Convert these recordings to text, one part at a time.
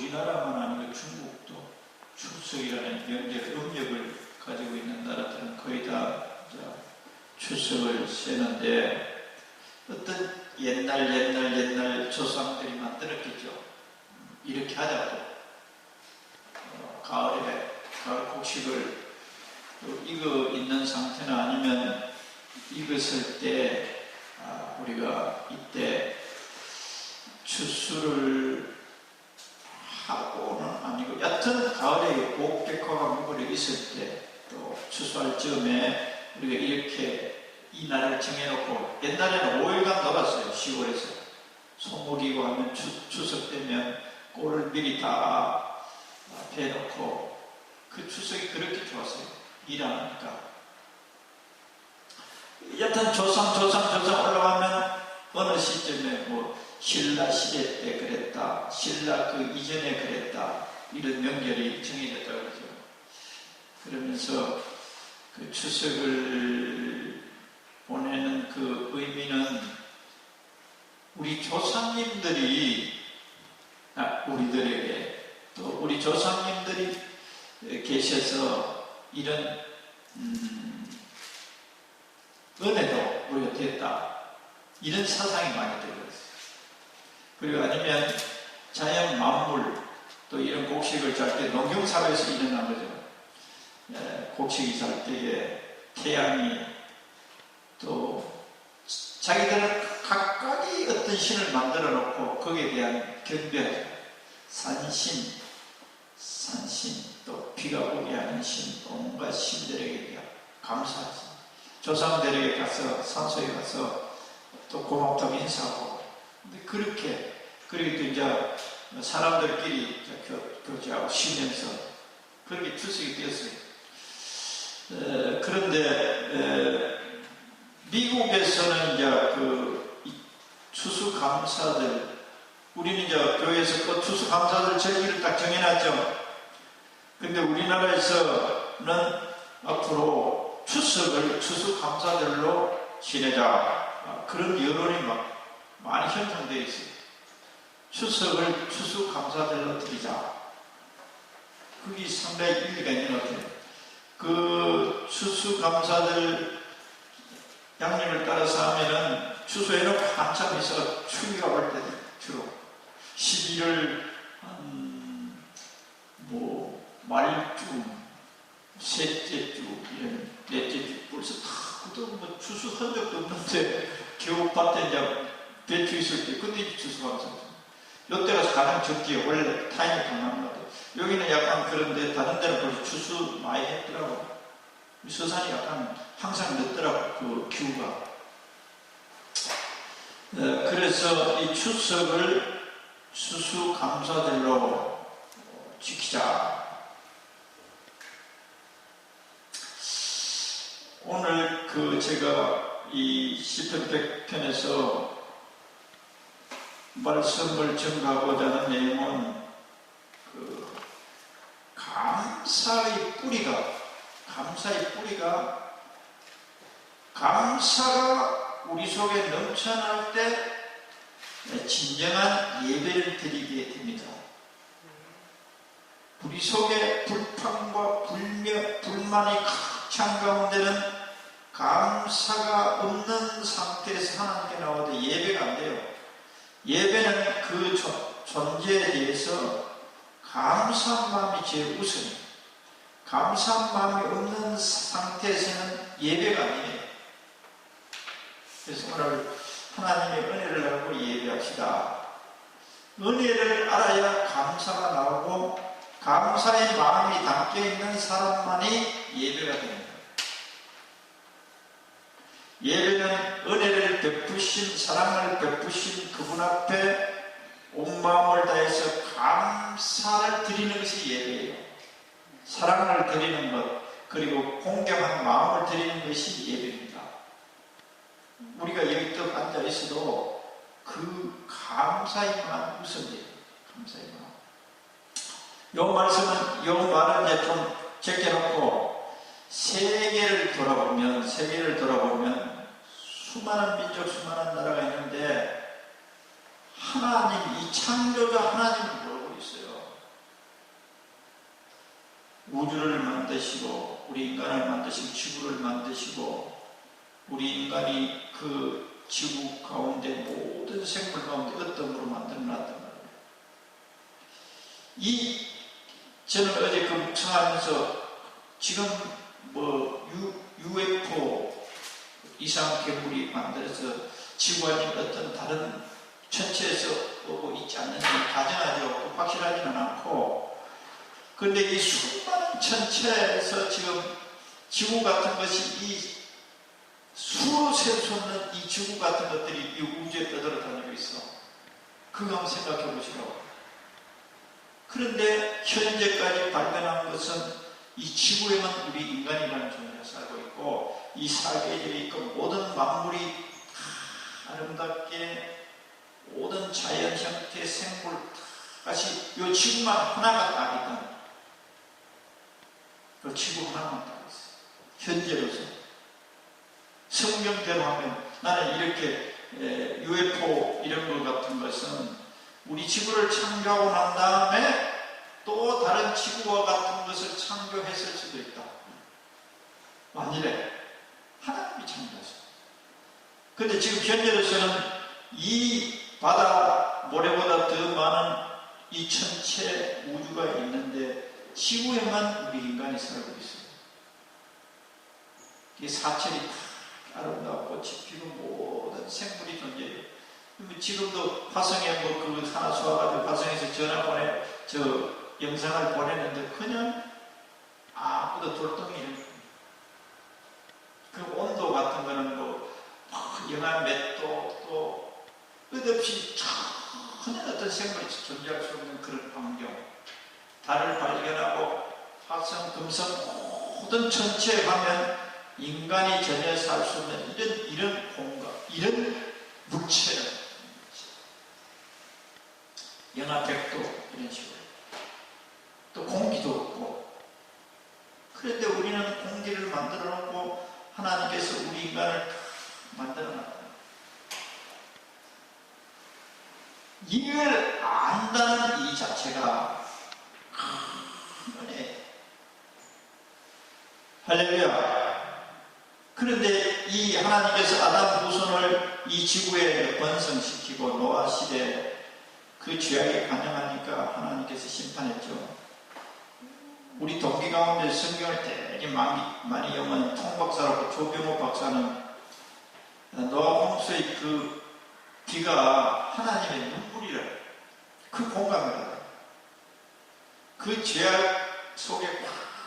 우리나라만 아니고 중국도 추석이라는 명절 음력을 가지고 있는 나라들은 거의 다 추석을 세는데 어떤 옛날 조상들이 만들었겠죠. 이렇게 하자고 가을 곡식을 익어 있는 상태나 아니면 익었을 때 우리가 이때 추수를 하고는 아니고 여튼 가을에 옥백화가 물에 있을 때 또 추수할 즈음에 우리가 이렇게 이 날을 정해놓고 옛날에는 5일간 놀았어요. 10월에서 소목이고 하면 추석 되면 꼴을 미리 다 배놓고 그 추석이 그렇게 좋았어요. 일 안 하니까. 여튼 조상 올라가면 어느 시점에 뭐 신라 시대 때 그랬다, 신라 그 이전에 그랬다, 이런 명절이 정해졌다 그러죠. 그러면서 그 추석을 보내는 그 의미는 우리 조상님들이 우리들에게 또 우리 조상님들이 계셔서 이런 은혜도 우리가 됐다, 이런 사상이 많이 되고 있어요. 그리고 아니면 자연 만물 또 이런 곡식을 잘 때 농경사회에서 일어난 거죠. 곡식이 잘 때에 태양이 또 자기들은 각각이 어떤 신을 만들어 놓고 거기에 대한 경배하죠. 산신 또 비가 오게 하는 신, 온갖 신들에게 대한 감사하죠. 조상들에게 가서 산소에 가서 또 고맙다고 인사하고. 근데 그렇게 그리고 또 이제 사람들끼리 교제하고 쉬면서 그렇게 추석이 되었어요. 그런데 미국에서는 이제 그 추수감사들, 우리는 이제 교회에서 그 추수감사들 절기를 딱 정해놨죠. 근데 우리나라에서는 앞으로 추석을 추수감사절로 지내자, 그런 여론이 많이 형성되어 있어요. 추석을 추수감사절로 드리자. 그게 상당히 일리가 있는 것 같아요. 그 추수감사절 양념을 따라서 하면은 추수에는 한참 있어 추위가 올 때 주로 11월 말주, 셋째 주, 이런 넷째 주 벌써 다 뭐 추수한 적도 없는데 겨우밭에 이제 배추 있을 때 그때 추수감사. 이때가 가장 적기에 원래 타임이 강한 것 같아요. 여기는 약간 그런데 다른 데는 벌써 추수 많이 했더라고요. 서산이 약간 항상 늦더라고, 그 기후가. 그래서 이 추석을 추수감사절로 지키자. 오늘 제가 이 시편 100편에서 말씀을 전가하고자 하는 내용은 감사의 뿌리가 감사가 우리 속에 넘쳐날 때 진정한 예배를 드리게 됩니다. 우리 속에 불평과 불만이 가득 찬 가운데는 감사가 없는 상태에서 하나님께 나와도 예배가 안 돼요. 예배는 그 존재에 대해서 감사한 마음이 제일 우선이에요. 감사한 마음이 없는 상태에서는 예배가 아니에요. 그래서 오늘 하나님의 은혜를 알고 예배합시다. 은혜를 알아야 감사가 나오고 감사의 마음이 담겨있는 사람만이 예배가 됩니다. 예배는 은혜를 베푸신, 사랑을 베푸신 그분 앞에 온 마음을 다해서 감사를 드리는 것이 예배예요. 사랑을 드리는 것, 그리고 공경한 마음을 드리는 것이 예배입니다. 우리가 여기 또 앉아 있어도 그 감사의 마음 우선돼요. 감사의 마음. 요 말은 이제 좀 제껴놓고 세계를 돌아보면 수많은 민족, 수많은 나라가 있는데 하나님, 이 창조자 하나님을 모르고 있어요. 우주를 만드시고 우리 인간을 만드시고 지구를 만드시고 우리 인간이 그 지구 가운데 모든 생물 가운데 어떤 만들어놨단 말이에요. 저는 어제 그 묵상하면서 지금 UFO 이상 괴물이 만들어서 지구 아닌 어떤 다른 천체에서 오고 있지 않는지 가정하죠. 확실하지는 않고. 그런데 이 수많은 천체에서 지금 지구 같은 것이 이 수로 셀 수 없는 이 지구 같은 것들이 이 우주에 떠돌아다니고 있어. 그거 한번 생각해 보시라고. 그런데 현재까지 발견한 것은 이 지구에만 우리 인간이라는 존재가 살고 있고 이 사계절에 있고 모든 만물이 아름답게 모든 자연 형태의 생물 다시 이 지구만 하나가 딱이다. 그 지구 하나만 딱 있어요. 현재로서. 성경대로 하면 나는 이렇게 UFO 이런 것 같은 것은 우리 지구를 창조하고 난 다음에 또 다른 지구와 같은 것을 창조했을 수도 있다. 만일에 하나님이 창조했어요. 그런데 지금 현재로서는 이 바다 모래보다 더 많은 이 천체 우주가 있는데 지구에만 우리 인간이 살고 있어요. 이 사철이 다 아름다운 꽃이 피고 모든 생물이 존재해요. 지금도 화성에 그 하나 쏘아가지고 화성에서 전화 영상을 보냈는데 그냥 아무도 돌덩이 이런 그 온도 같은 거는 영하 몇 도 또 끝없이 전혀 어떤 생물이 존재할 수 없는 그런 환경. 달을 발견하고 화성, 금성 모든 천체에 가면 인간이 전혀 살 수 없는 이런 공간, 이런 물체를 영하 100도 이런 식으로 또 공기도 없고 그런데 우리는 공기를 만들어 놓고 하나님께서 우리 인간을 만들어 놨다. 이걸 안다는 이 자체가 큰 은혜예요. 할렐루야. 그런데 이 하나님께서 아담 후손을 이 지구에 번성시키고 노아 시대에 그 죄악에 관영하니까 하나님께서 심판했죠. 우리 동기 가운데 성경을 되게 많이 영은 통박사라고 조병호 박사는 노아 홍수의 그 비가 하나님의 눈물이라 그 공감을 해요. 그 죄악 속에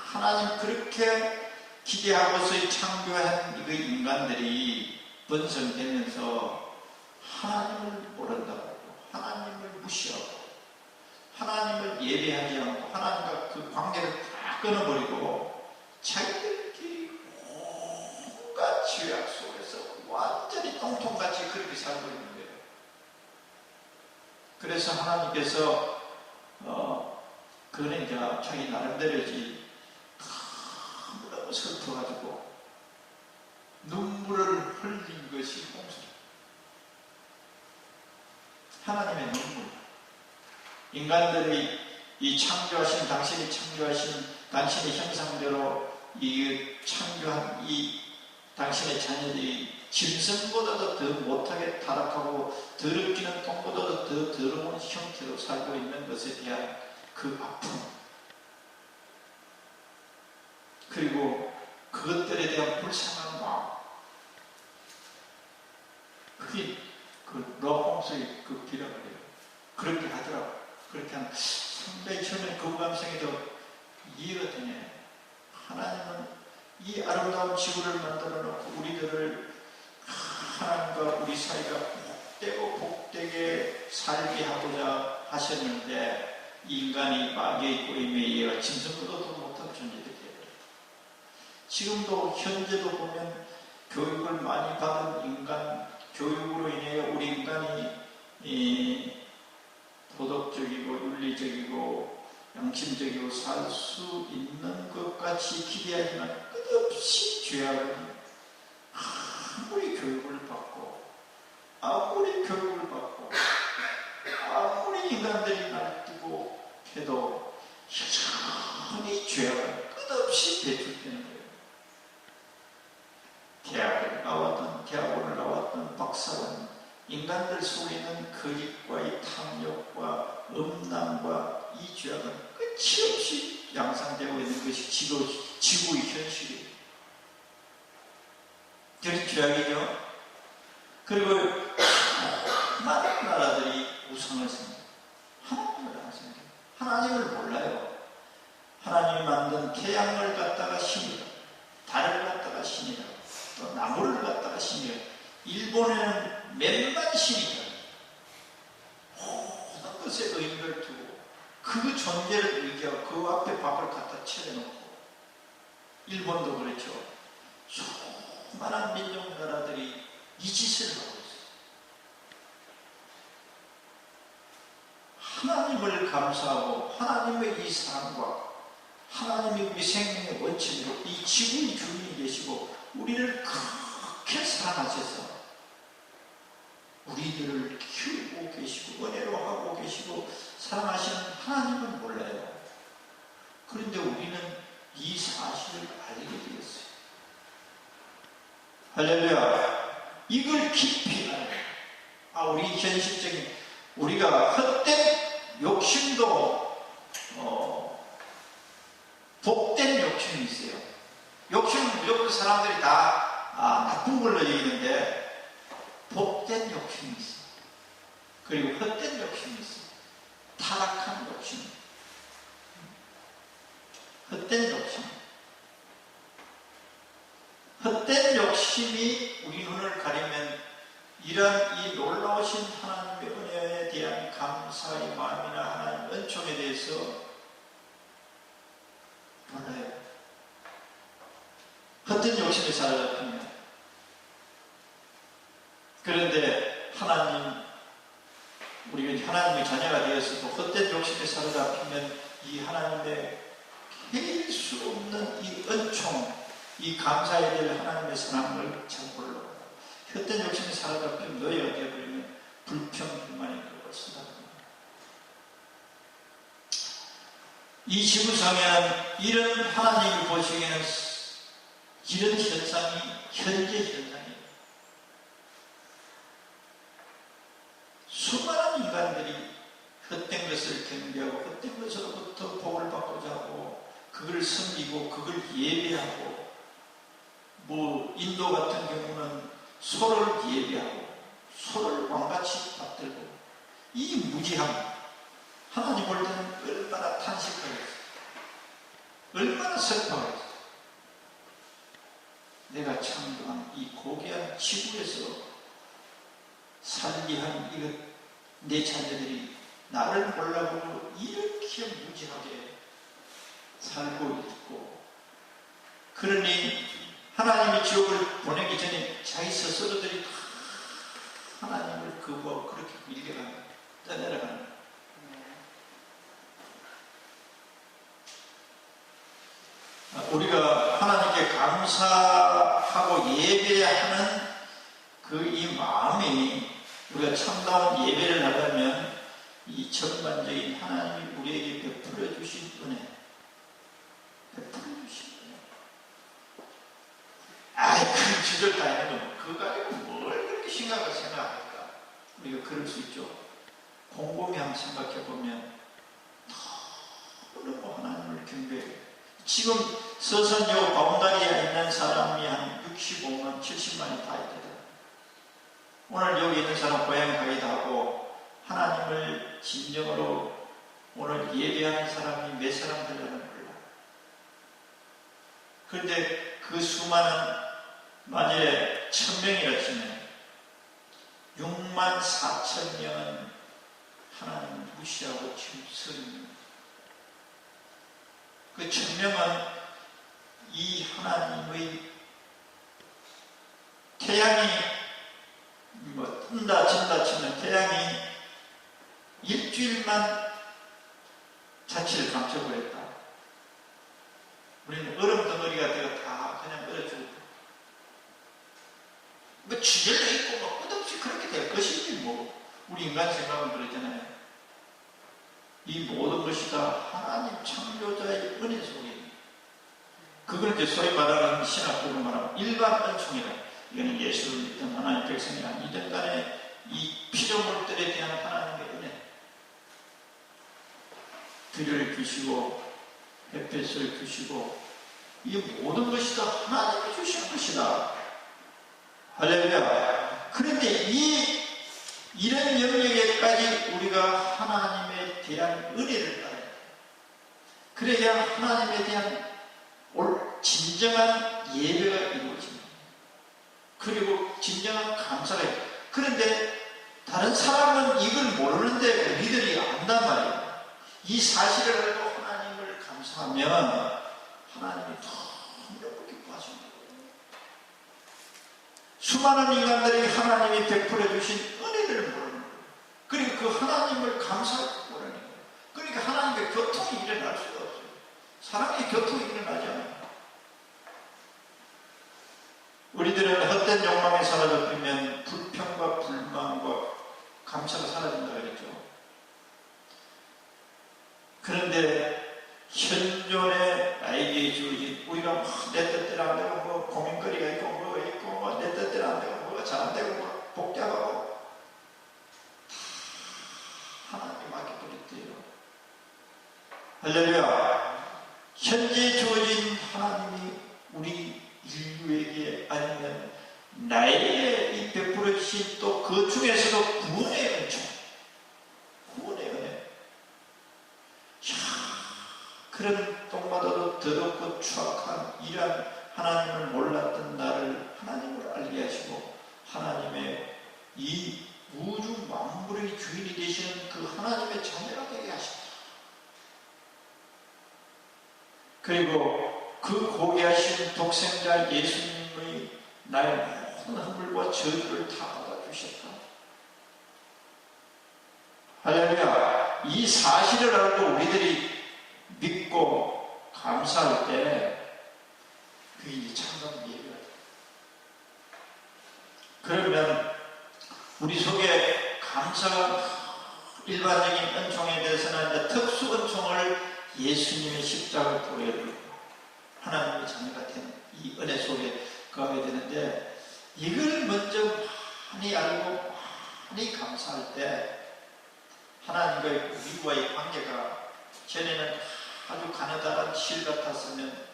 하나님 그렇게 기대하고서 창조한 그 인간들이 번성되면서 하나님을 모른다고 하나님을 무시하고 하나님을 예배하지 않고 하나님과 그 관계를 다 끊어버리고 자기들끼리 온갖 죄악 속에서 완전히 똥통같이 그렇게 살고 있는 거예요. 그래서 하나님께서 그거는 이제 자기 나름대로지 너무 슬퍼가지고 눈물을 흘린 것이 홍수. 하나님의 눈물. 인간들이 이 창조하신 당신이 창조하신 당신의 형상대로 이 창조한 이 당신의 자녀들이 짐승보다도 더 못하게 타락하고 더럽기는 똥보다도 더 더러운 형태로 살고 있는 것에 대한 그 아픔 그리고 그것들에 대한 불쌍한 마음 그게 그 노아홍수의 그 비라고 해요. 그렇게 하더라고. 그렇게 하면 상당히 처음에 그 감성이 더 이해가 되네. 하나님은 이 아름다운 지구를 만들어 놓고 우리들을 하나님과 우리 사이가 복되고 복되게 살게 하고자 하셨는데 이 인간이 마귀의 꼬임에 의해 짐승보다도 못한 존재들이에요. 지금도 현재도 보면 교육을 많이 받은 인간 교육으로 인해 우리 인간이 도덕적이고 윤리적이고 양심적이고 살 수 있는 것 같이 기대하지만 끝없이 죄악은 아무리 교육을 받고 아무리 인간들이 날뛰고 해도 여전히 죄악은 끝없이 배출되는 거예요. 대학원을 나왔던 박사원, 인간들 속에 있는 거짓과 이 탐욕과 음란과 이 죄악은 끝이 없이 양상되고 있는 것이 지구의 현실이에요. 그런 죄악이죠. 그리고 많은 나라들이 우상을 섬겨요. 하나님을 안 섬겨요. 하나님을 몰라요. 하나님이 만든 태양을 갖다가 신이라, 달을 갖다가 신이라, 또 나무를 갖다가 신이라. 일본에는 몇만 신이라. 모든 것에 의미를 두고 그 존재를 의지하고 그 앞에 밥을 갖다 차려놓고, 일본도 그렇죠. 수많은 민족 나라들이 이 짓을 하고 있어요. 하나님을 감사하고 하나님의 이 사랑과 하나님의 우리 생명의 원칙으로 이 지구의 주인이 계시고 우리를 그렇게 사랑하셔서 우리들을 키우고 계시고 은혜로 하고 계시고 사랑하시는 하나님을 몰라요. 그런데 우리는 이 사실을 알게 되었어요. 할렐루야. 이걸 깊이 알아요. 우리 현실적인, 우리가 헛된 욕심도 복된 욕심이 있어요. 욕심은 무조건 사람들이 다 나쁜 걸로 여기는데 복된 욕심이 있어요. 그리고 헛된 욕심이 있어요. 타락한 욕심, 헛된 욕심. 헛된 욕심이 우리 눈을 가리면 이런 이 놀라우신 하나님의 은혜에 대한 감사의 마음이나 하나님의 은총에 대해서 몰라요. 헛된 욕심에 사로잡히면. 그런데 우리가 하나님의 자녀가 되었어도 헛된 욕심에 사로잡히면 이 하나님의 헤일 수 없는 이 은총, 이 감사해야 될 하나님의 사랑을 잘 몰라. 헛된 욕심에 사로잡히면 노예가 되어버리면 불평불만이 그걸 쏟아집니다. 이 지구상에는 이런 하나님이 보시기에는 이런 현상이 현재 현상이에요. 수많은 인간들이 헛된 것을 경배하고 헛된 것으로부터 복을 받고자 하고 그걸 섬기고 그걸 예배하고, 인도 같은 경우는 소를 예배하고 소를 왕같이 받들고, 이 무지함, 하나님 볼 때는 얼마나 탄식하겠어요. 얼마나 슬퍼하겠어요. 내가 창조한 이 고귀한 지구에서 살게 한 이것, 내 자녀들이 나를 몰라보고 이렇게 무지하게 살고 있고, 그러니 하나님이 지옥을 보내기 전에 자기 스스로들이 하나님을 거부하고 그렇게 밀려가는, 떠내려가는. 우리가 하나님께 감사하고 예배하는 이 마음이, 우리가 참다운 예배를 하려면 이 전반적인 하나님이 우리에게 베풀어 주신 은혜, 베풀어 주신 은혜. 그 주절 다 해도 그거 가지고 뭘 그렇게 심각하게 생각할까? 우리가 그럴 수 있죠. 곰곰이 한번 생각해 보면 너무 하나님을 경배해요. 지금 서선요 바운다리에 있는 사람이 한 65만, 70만이 다 있거든. 오늘 여기 있는 사람 고향 가기도 하고 하나님을 진정으로 오늘 예배하는 사람이 몇 사람 되려는 몰라. 그런데 그 수많은, 만약에 1000명이라 치면 64,000명은 하나님을 무시하고 지금 서립니다. 그 1000명은 이 하나님의 태양이 뜬다 진다 치면 태양이 일주일만 자취를 감춰버렸다. 우리는 얼음 덩어리가 되어 다 그냥 얼어주고, 주절도 있고 끝없이 그렇게 될 것이지 우리 인간 생각은 그러잖아요. 이 모든 것이 다 하나님 창조자의 은혜 속에 그걸 이제 소위 말하는 신학적으로 말하면 일반 은총이다. 이거는 예수를 믿던 하나님의 백성이 아니든 간에 이 피조물들에 대한 하나님의 은혜, 들을 주시고 햇볕을 주시고 이 모든 것이 다 하나님이 주시는 것이다. 할렐루야. 그런데 이런 영역에까지 우리가 하나님에 대한 은혜를 받아야 돼. 그래야 하나님에 대한 진정한 예배가 이루어집니다. 그리고 진정한 감사가 있다. 그런데 다른 사람은 이걸 모르는데 우리들이 안단 말이에요. 이 사실을 알고 하나님을 감사하면 하나님이 너무 기뻐하십니다. 수많은 인간들이 하나님이 베풀어 주신 은혜를 모르는 거예요. 그리고 그 하나님을 감사하고 모르는 거예요. 그러니까 하나님과 교통이 일어날 수가 없어요. 사랑의 교통이 일어나지 않아요. 우리들은 헛된 욕망에 사라져버리면 불평과 불만과 감사가 사라진다 그랬죠. 그런데 현존에 나에게 주어진 우리가 내 뜻대로 안 되고 뭐 고민거리가 있고 뭐가 있고 내 뜻대로 안 되고 뭐가 잘 안 되고 뭐 복잡하고 하나님께 맡겨버렸대요. 할렐루야. 현재 주어진 하나님이 우리 인류에게 아니면 나에게 이 베풀어 주신 또 그 중에서도 구원의 은총, 구원의 은혜. 그런 똥마다도 더럽고 추악한 이러한 하나님을 몰랐던 나를 하나님을 알게 하시고 하나님의 이 우주 만물의 주인이 되시는 그 하나님의 자녀가 되게 하십니다. 그리고 그 고귀하신 독생자 예수님의 나의 모든 허물과 저주를 다 받아주셨다. 할렐루야. 이 사실을 알고 우리들이 믿고 감사할 때 그게 이제 참된 예배가 돼. 그러면 우리 속에 감사가 일반적인 은총에 대해서는 이제 특수 은총을 예수님의 십자가 보혈로 하나님의 자녀가 된 이 은혜 속에 거하게 되는데 이걸 먼저 많이 알고 많이 감사할 때 하나님과 우리와의 관계가 전에는 아주 가느다란 실 같았으면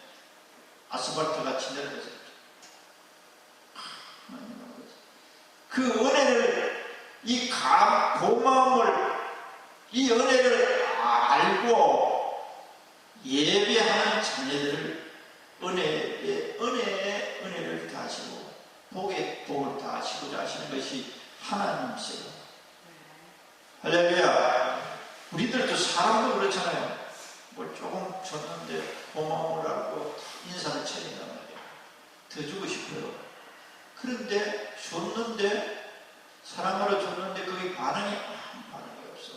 아스팔트 같이 내려졌죠. 그 은혜를 이 고마움을 이 은혜를 알고 예배하는 자녀들을 은혜의 은혜를 다하시고 복의 복을 다하시고자 하시는 것이 하나님이세요. 할렐루야. 우리들도 사람도 그렇잖아요. 뭘 조금 줬는데 고마움을 알고 인사를 차린단 말이에요. 더 주고 싶어요. 그런데 줬는데 사랑으로 줬는데 그게 반응이 없어.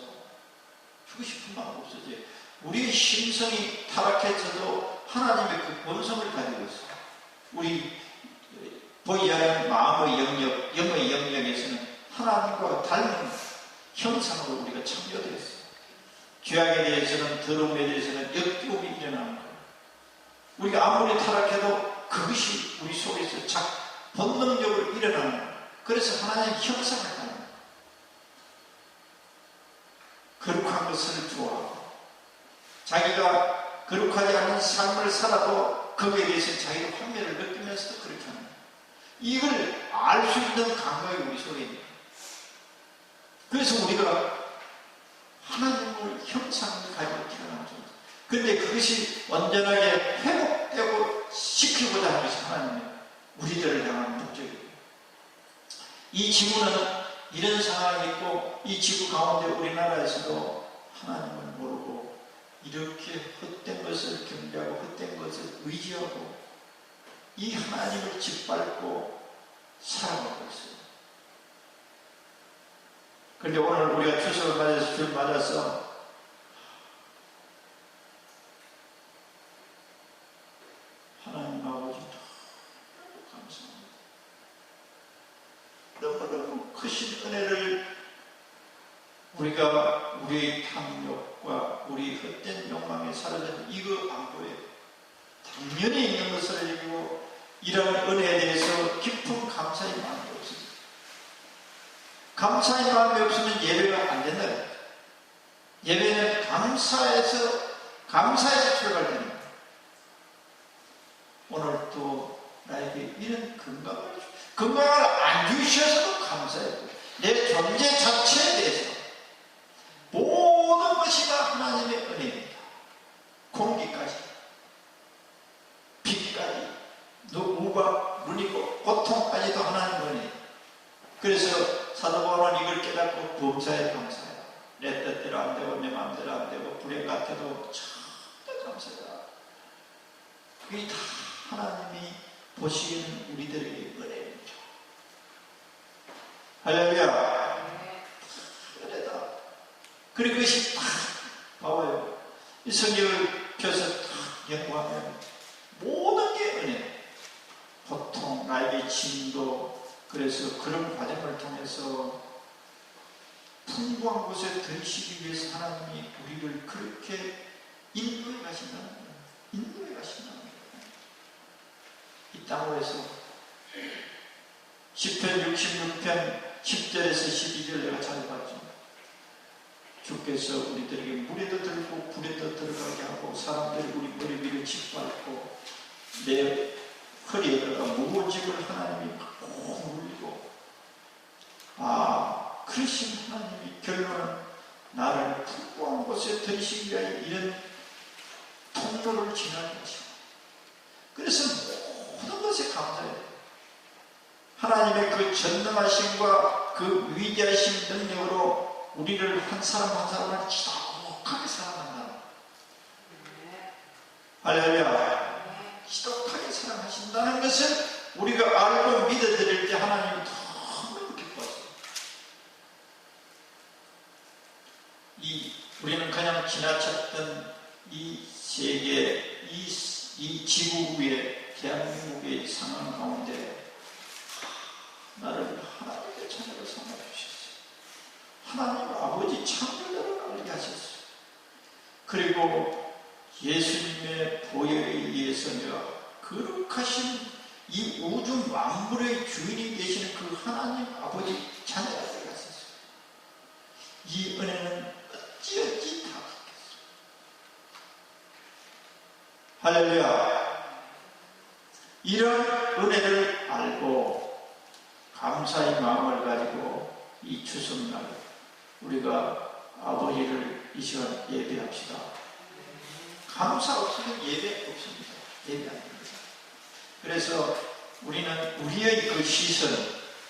주고 싶은 마음 없어지. 우리의 심성이 타락해서도 하나님의 그 본성을 가지고 있어. 우리 보이하는 마음의 영역, 영의 영역에서는 하나님과 닮은 형상으로 우리가 창조되어 있어. 죄악에 대해서는 더러움에 대해서는 역겨움이 일어나는 거예요. 우리가 아무리 타락해도 그것이 우리 속에서 본능적으로 일어나는 거예요. 그래서 하나님의 형상을 닮는 거예요. 거룩한 것을 좋아하고 자기가 거룩하지 않은 삶을 살아도 거기에 대해서 자기가 환멸을 느끼면서도 그렇게 하는 거예요. 이걸 알 수 있는 감각이 우리 속에 있는 거예요. 그래서 우리가 하나님의 형상을 가지고 태어난 존재. 그런데 그것이 완전하게 회복되고 시키고자 하는 것이 하나님의 우리들을 향한 목적이에요. 이 지구는 이런 상황이 있고 이 지구 가운데 우리나라에서도 하나님을 모르고 이렇게 헛된 것을 경배하고 헛된 것을 의지하고 이 하나님을 짓밟고 살아가고 있어요. 그런데 오늘 우리가 추석을 맞아서 줄 맞아서 하나님 아버지 너무 감사합니다. 너무너무 크신 은혜를 우리가 우리의 탐욕과 우리 헛된 욕망에 사라진 이거 안 보여요. 다 당연히 있는 것을 알고 이런 은혜에 대해서 깊은 감사의 마음이 없습니다. 감사의 마음이 없으면 예배가 안 된다. 예배는 감사에서 출발되는 거예요. 오늘 또 나에게 이런 건강을 안 주셔서도 감사해요. 내 존재 자체에 대해서 모든 것이 다 하나님의 은혜입니다. 공기까지, 빛까지, 누구가 눈이고 고통까지도 하나님의 은혜. 그래서 사도 바울은 이걸 깨닫고 범사에 감사해요. 내 뜻대로 안 되고 내 마음대로 안 되고 불행 같아도 참 감사해요. 그게 다 하나님이 보시기에는 우리들에게 은혜입니다. 할렐루야. 은혜다. 그리고 그것이 딱 봐봐요. 이 성경을 펴서 딱 연구하면 모든 게 은혜. 보통 나에게 진도. 그래서 그런 과정을 통해서 풍부한 곳에 들이시기 위해서 하나님이 우리를 그렇게 인도해 가신다는 거예요. 인도해 가신다는 거예요. 이 땅으로 해서 시편 66편 10절에서 12절 내가 잘 봤죠. 주께서 우리들에게 물에도 들고 불에도 들어가게 하고 사람들이 우리 머리 위를 짓밟고 내 허리에다가 무거운 짐을 하나님이 꼭 물리고 그러신 하나님이 결론은 나를 풍부한 곳에 들이시기 위하여 이런 통로를 지나게 하시고 그래서 모든 것에 감사해요. 하나님의 그 전능하심과 그 위대하신 능력으로 우리를 한 사람 한 사람을 지독하게 사랑한다. 할렐루야. 지독하게 사랑하신다는 것을 우리가 알고 믿어드릴 때 하나님이 너무 기뻐하세요. 우리는 그냥 지나쳤던 이 세계, 이 지구 위에 대한민국의 상황 가운데 나를 하나님의 자녀로 삼아주셨어요. 하나님 아버지 창조자를 알게 하셨어요. 그리고 예수님의 보혈에 의해서 내가 거룩하신 이 우주 만물의 주인이 되시는 그 하나님 아버지 자녀가 되게 하셨어요. 이 은혜는 어찌어찌 다 받겠어요. 할렐루야. 이런 은혜를 알고 감사의 마음을 가지고 이 추석날 우리가 아버지를 이 시간 예배합시다. 감사 없으면 예배 없습니다. 예배 안 됩니다. 그래서 우리는 우리의 그 시선,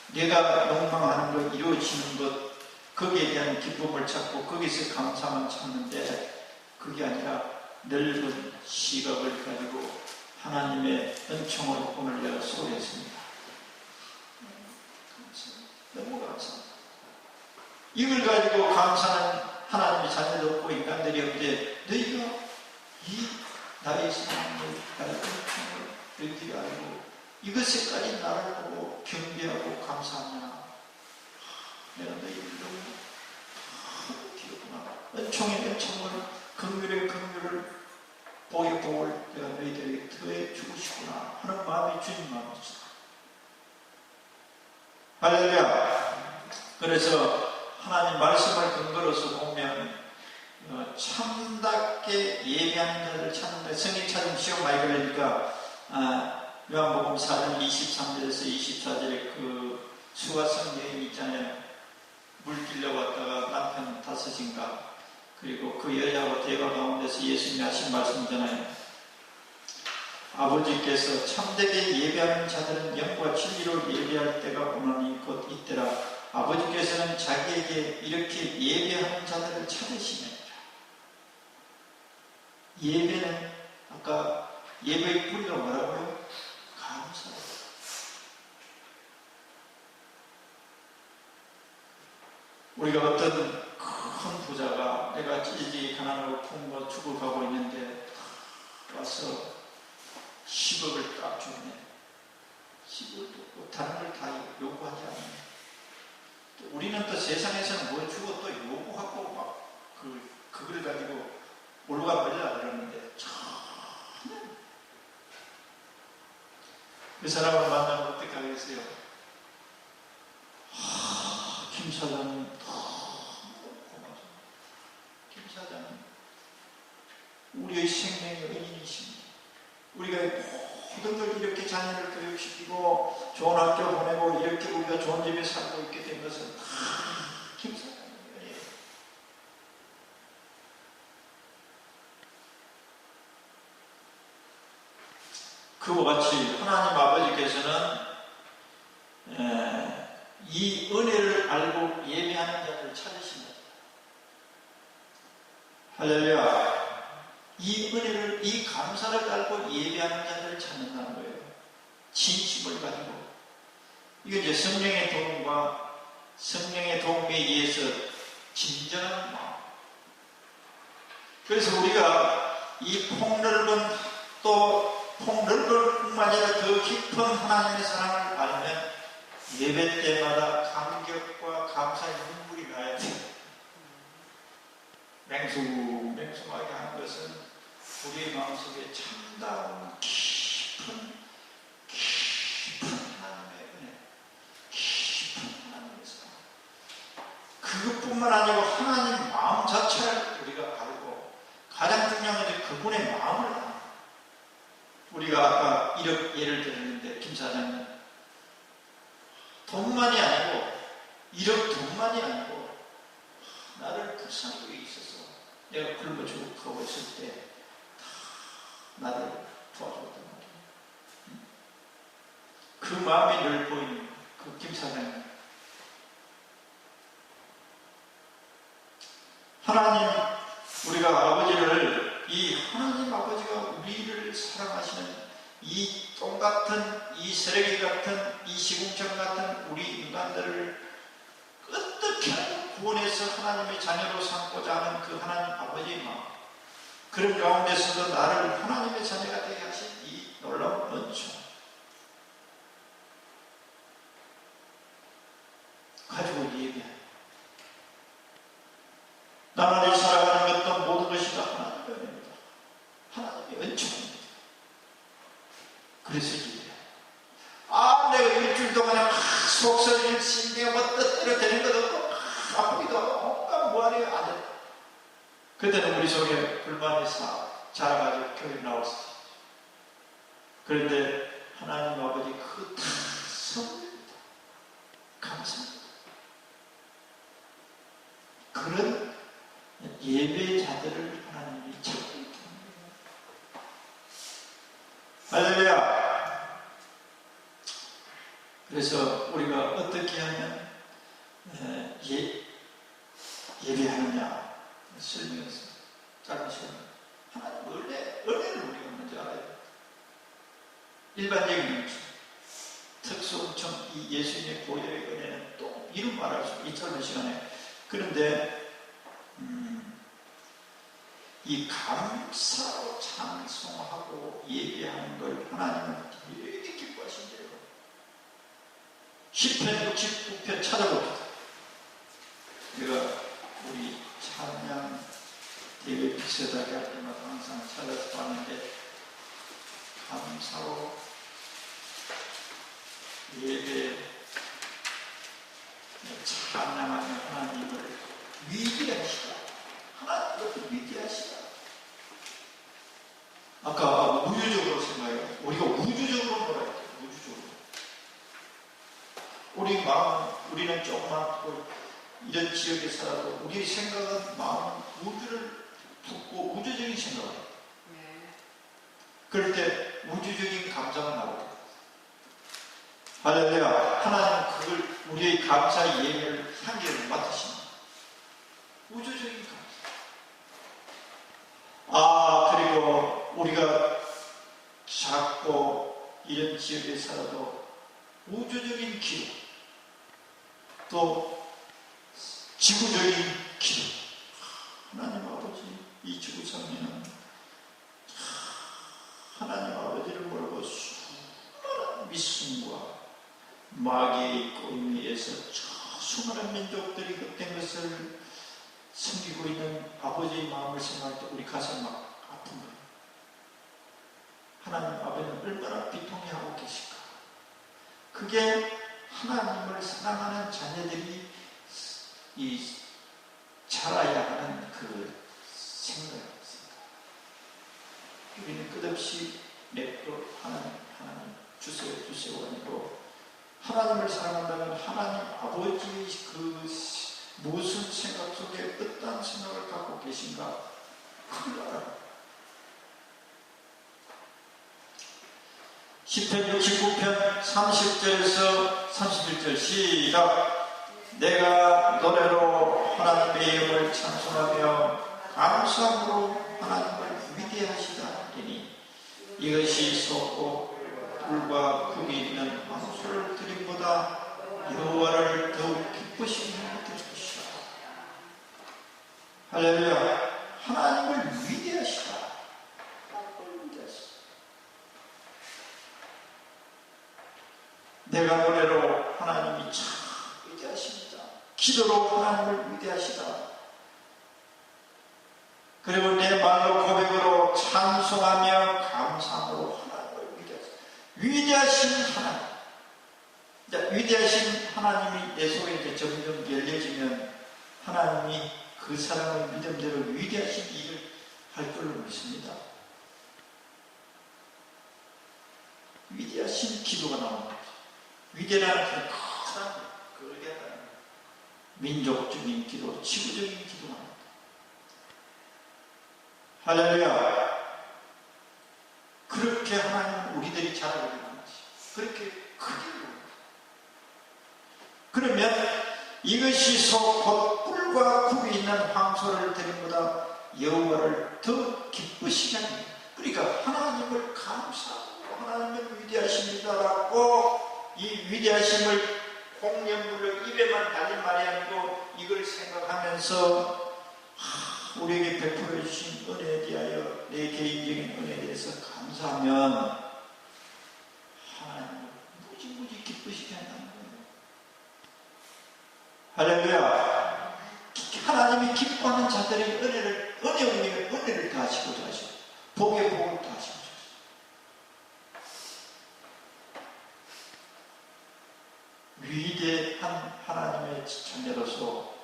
내가 욕망하는 것, 이루어지는 것, 거기에 대한 기쁨을 찾고 거기서 감사만 찾는데 그게 아니라 넓은 시각을 가지고 하나님의 은총으로 오늘 내가 소개했습니다. 너무 감사합니다. 이걸 가지고 감사는 하나님의 자녀도 없고 인간들이 없는데 너희가 이 나의 사랑을, 나의 은총을 너희들이 알고 이것에까지 나를 보고 경배하고 감사하냐. 내가 너희를 너무 기쁘구나. 은총의 은총을, 긍휼의 긍휼을, 복의 복을 내가 너희들에게 더해 주고 싶구나 하는 마음이 주님 마음이죠. 할렐루야. 그래서 하나님 말씀을 근거로서 보면 참답게 예배하는 자들을 찾는다. 성경 찾으면 시험 많이 걸리니까 요한복음 4장 23절에서 24절에 그 수가성 여인이 있잖아요. 물 길러 왔다가 남편 다섯인가 그리고 그 여자하고 대화 가운데서 예수님이 하신 말씀이잖아요. 아버지께서 참되게 예배하는 자들은 영과 진리로 예배할 때가 오나니 곧 이때라. 아버지께서는 자기에게 이렇게 예배하는 자들을 찾으시느니라. 예배는 아까 예배의 뿌리가 뭐라고요? 감사. 우리가 어떤 큰 부자가 내가 찌질이 가난하고 굶어 죽어가고 있는데 와서 10억을 딱 주네. 10억도 없고 다른 걸 다 요구하지 않아요. 우리는 또 세상에서는 뭘 주고 또 요구하고 막 그걸 가지고 올가 버리라 그러는데 전혀 그 사람을 만나면 어떻게 하겠어요? 김 사장님 너무 고맙습니다. 김 사장님 우리의 생명의 은인이십니다. 우리가 모든 걸 이렇게 자녀를 교육시키고 좋은 학교 보내고 이렇게 우리가 좋은 집에 살고 있게 된 것은 다 김 사장님이에요. 그와 같이 하나님 아버지께서는 이 은혜를 알고 예배하는 자를 찾으신다. 할렐루야. 이 은혜를, 이 감사를 알고 예배하는 자들을 찾는다는 거예요. 진심을 가지고. 이게 이제 성령의 도움과 성령의 도움에 의해서 진정한 마음. 그래서 우리가 이 폭넓은 또 폭넓을 뿐만 아니라 더 깊은 하나님의 사랑을 알면 예배 때마다 감격과 감사의 눈물이 나야 돼요. 맹숭하게 하는 것은 우리의 마음속에 참다운 깊은 하나님의 은혜, 깊은 하나님의 사랑. 그것뿐만 아니고 하나님 마음 자체를 우리가 알고 가장 중요한 것은 그분의 마음을 아는. 우리가 아까 예를 들었는데 김 사장님 돈만이 아니고 1억 돈만이 아니고 나를 불쌍히 있어서 내가 굶어 죽어가고 있을 때 나를 도와줬단 말이에요. 그 마음이 늘 보이는 그 김 사장님. 하나님, 우리가 아버지를, 이 하나님 아버지가 우리를 사랑하시는 이 똥같은, 이 쓰레기 같은, 이 시궁창 같은 우리 인간들을 어떻게 구원해서 하나님의 자녀로 삼고자 하는 그 하나님 아버지의 마음. 그런 가운데서도 나를 하나님의 자녀가 되게 하신 이 놀라운 은총 가지고 예배해요. 나날이 살아가는 것도 모든 것이 다 하나님의 은혜입니다. 하나님의 은총입니다. 그래서 예배해요. 내가 일주일 동안에 속설이는 신내가 뭐 뜻대로 되는 것도 없고 아프기도 하고 온갖 무한히 안 돼. 그때는 우리 속에 불만이 자라가지고 교회 나왔어요. 그런데 하나님 아버지 그 다 선물입니다. 감사합니다. 그런 예배자들을 하나님이 찾고 있다. 할렐루야. 그래서 우리가 어떻게 하면 예배하느냐 설명해서 짧은 시간 하나님 은혜를 우리가 먼저 알아야 돼요. 일반적인 은총, 특수 은총, 이 예수님의 보혈의 은혜는 또 이루 말할 수 이 짧은 시간에. 그런데 이 감사로 찬송하고 예배하는 걸 하나님은 되게 기뻐하신대요. 시편 69편 찾아봅시다. 내가 우리 찬양 예배 비슷하게 할 때마다 항상 찾아서 봤는데 감사로 예배 찬양하는 하나님을 위대하시다. 하나님을 위대하시다. 아까 우주적으로 생각해요. 우리가 우주적으로 놀아야 돼요. 우주적으로. 우리 마음은, 우리는 조그만 이런 지역에 살아도 우리의 생각은, 마음은 우주를 품고 우주적인 생각을 해요. 그럴 때 우주적인 감사가 나오거든요. 할렐루야. 하나님은 그걸 우리의 감사의 예배를 향기를 맡으십니다. 우주적인 감사. 그리고 우리가 작고 이런 지역에 살아도 우주적인 기도, 또 지구적인 기도. 하나님 아버지, 이 지구상에는 하나님 아버지를 모르고 수많은 미순과 마귀의 꼬임에 의해서 수많은 민족들이 헛된 것을 섬기고 있는 아버지의 마음을 생각할 때 우리 가슴이 막 아픈 거예요. 하나님 아버지는 얼마나 비통해하고 계실까. 그게 하나님을 사랑하는 자녀들이 자라야 하는 그 생각이었습니다. 우리는 끝없이 맺고 하나님 주세요 아니고 하나님을 사랑한다면 하나님 아버지의 그 무슨 생각 속에 어떠한 생각을 갖고 계신가 그걸 알아요. 시편 69편 30절에서 31절 시작. 내가 노래로 하나님의 이름을 찬송하며 감사함으로 하나님을 위대하시다 하리니 이것이 솟고 불과 국이 있는 황소를 드림보다 여호와를 더욱 기쁘시게 하는 것이다. 할렐루야. 하나님을 위대하시다. 내가 노래로 하나님이 참 위대하십니다. 기도로 하나님을 위대하시다. 그리고 내 말로 고백으로 찬송하며 감사함으로 하나님을 위대하시다. 위대하신 하나님. 위대하신 하나님이 내 속에 이제 점점 열려지면 하나님이 그 사람의 믿음대로 위대하신 일을 할 줄로 믿습니다. 위대하신 기도가 나오는 거죠. 위대라는 그 큰 거대한 민족적인 기도, 지구적인 기도가 나옵니다. 할렐루야. 그렇게 하나님은 우리들이 자라게 되는 것이 그렇게 크게 되는 거죠. 그러면 이것이 곧 뿔과 굽이 있는 황소를 드림보다 여호와를 더 기쁘시게 하는 거예요. 그러니까 하나님을 감사하고 하나님은 위대하십니다라고 이 위대하심을 공념물로 입에만 달린 말이 아니고 이걸 생각하면서 우리에게 베풀어 주신 은혜에 대하여 내 개인적인 은혜에 대해서 감사하면 하나님을 무지무지 기쁘시게 한다는 거예요. 할렐루야. 하나님이 기뻐하는 자들의 은혜를 다하시고 하시고 복의 복을 다하시고 위대한 하나님의 자녀로서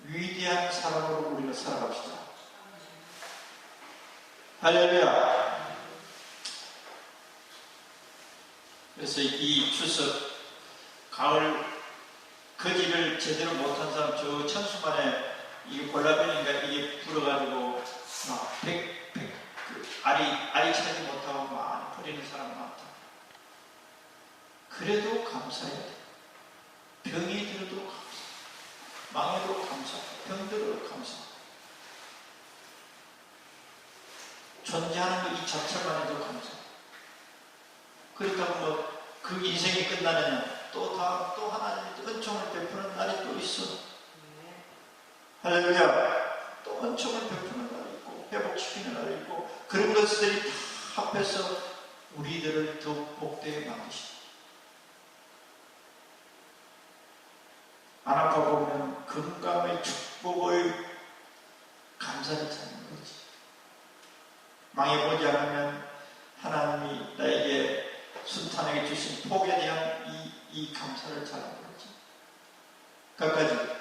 위대한 사람으로 우리가 살아갑시다. 할렐루야. 그래서 이 추석 가을 거지를 제대로 못한 사람 저 천수만에 이게 볼라변인가 이게 불어가지고 막 알이 차지 못하고 많이 버리는 사람 많다. 그래도 감사해야 돼. 병이 들어도 감사, 망해도 감사, 병들어도 감사. 존재하는 것 이 자체만 해도 감사. 그렇다고 뭐 그 인생이 끝나느냐? 또 하나님이 은총을 베푸는 날이 또 있어. 할렐루야. 또 은총을 베푸는 날이 있고 회복시키는 날이 있고 그런 것들이 다 합해서 우리들을 더 복되게 만드시다. 안 아파 보면 건강의 축복을 감사를 찾는 거지. 망해보지 않으면 하나님이 나에게 순탄하게 주신 복에 대한 이 감사를 찾는 거지. 끝까지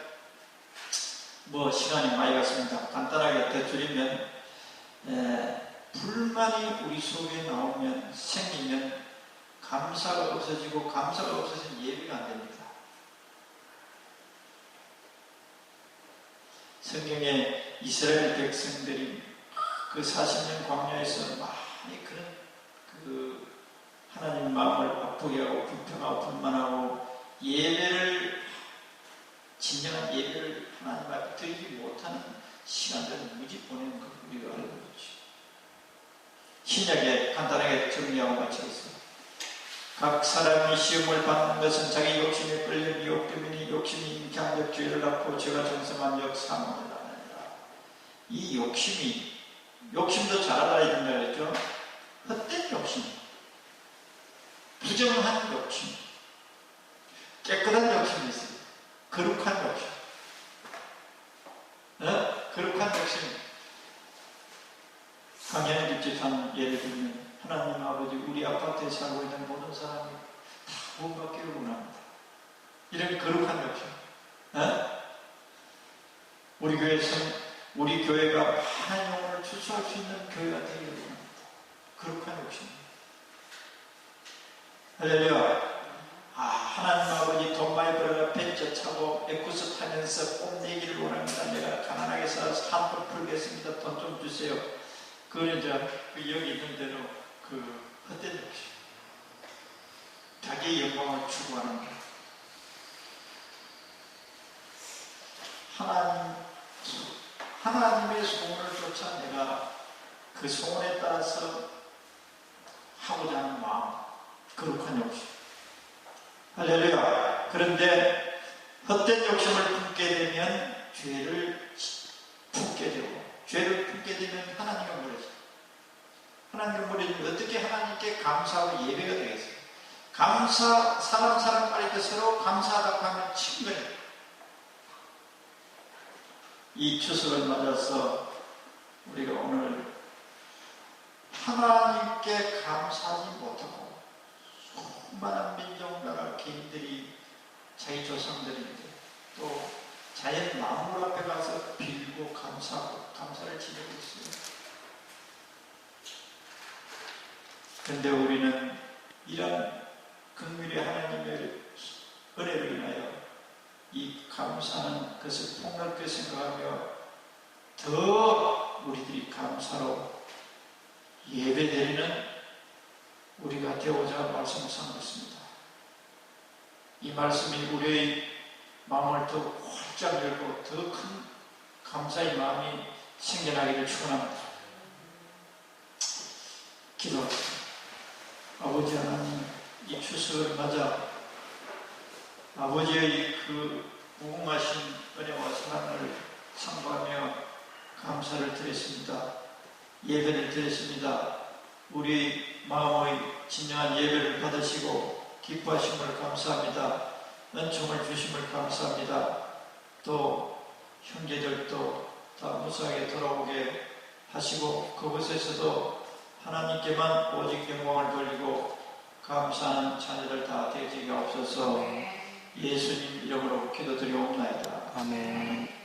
뭐 시간이 많이 갔습니다. 간단하게 더 줄이면 불만이 우리 속에 나오면 생기면 감사가 없어지고 감사가 없어지면 예배가 안 됩니다. 성경에 이스라엘 백성들이 그 40년 광야에서 많이 그런 하나님 마음을 아프게 하고 불평하고 불만하고 진정한 예배를 하나님 앞에 드리지 못하는 시간들을 무지 보내는 걸 우리가 알고 있죠. 신약에 간단하게 정리하고 마치겠습니다. 각 사람이 시험을 받는 것은 자기 욕심에 끌려 미혹 때문에 욕심이 인격적 죄를 낳고 죄가 전성한 역사함을 나느니라. 이 욕심도 잘 알아야 된다 그랬죠. 헛된 욕심, 부정한 욕심, 깨끗한 욕심이 있어요. 거룩한 욕심. 거룩한 욕심. 강연의 집집한 예를 들면 하나님 아버지 우리 아파트에 살고 있는 모든 사람이 다 구원받기를 원합니다. 이런 거룩한 욕심. 우리 교회가 많은 영혼을 출소할 수 있는 교회가 되기를 원합니다. 거룩한 욕심. 할렐루야. 하나님 아버지 돈 많이 벌어가 벤처 차고 에쿠스 타면서 뽐내기를 원합니다. 내가 가난하게 살아서 한푼 풀겠습니다. 돈 좀 주세요. 그건 이제 여기 있는 대로 헛된 욕심. 자기의 영광을 추구하는 것. 하나님의 소원을 쫓아 내가 그 소원에 따라서 하고자 하는 마음, 거룩한 욕심. 할렐루야. 그런데 헛된 욕심을 품게 되면 죄를 품게 되고, 죄를 품게 되면 하나님을 버리죠. 하나님을 버리면 어떻게 하나님께 감사하고 예배가 되겠어요? 사람 말이게 서로 감사하다고 하면 친근해요. 이 추석을 맞아서 우리가 오늘 하나님께 감사하지 못하고 수많은 민족, 나라, 개인들이 자기 조상들인데 또 자연 만물 앞에 가서 빌고 감사하고 감사를 지내고 있어요. 그런데 우리는 이런 긍휼의 하나님의 은혜로 인하여 이 감사하는 것을 폭넓게 생각하며 더 우리들이 감사로 예배드리는 우리가 되고자 말씀을 삼았습니다. 이 말씀이 우리의 마음을 더 활짝 열고 더 큰 감사의 마음이 생겨나기를 축원합니다. 기도하겠습니다. 아버지 하나님, 이 추석을 맞아 아버지의 그 무궁하신 은혜와 사랑을 상고하며 감사를 드렸습니다. 예배를 드렸습니다. 우리 마음의 진정한 예배를 받으시고 기뻐하심을 감사합니다. 은총을 주심을 감사합니다. 또 형제들도 다 무사하게 돌아오게 하시고 그곳에서도 하나님께만 오직 영광을 돌리고 감사하는 자녀들 다 되게 하옵소서. 예수님 이름으로 기도드리옵나이다. 아멘.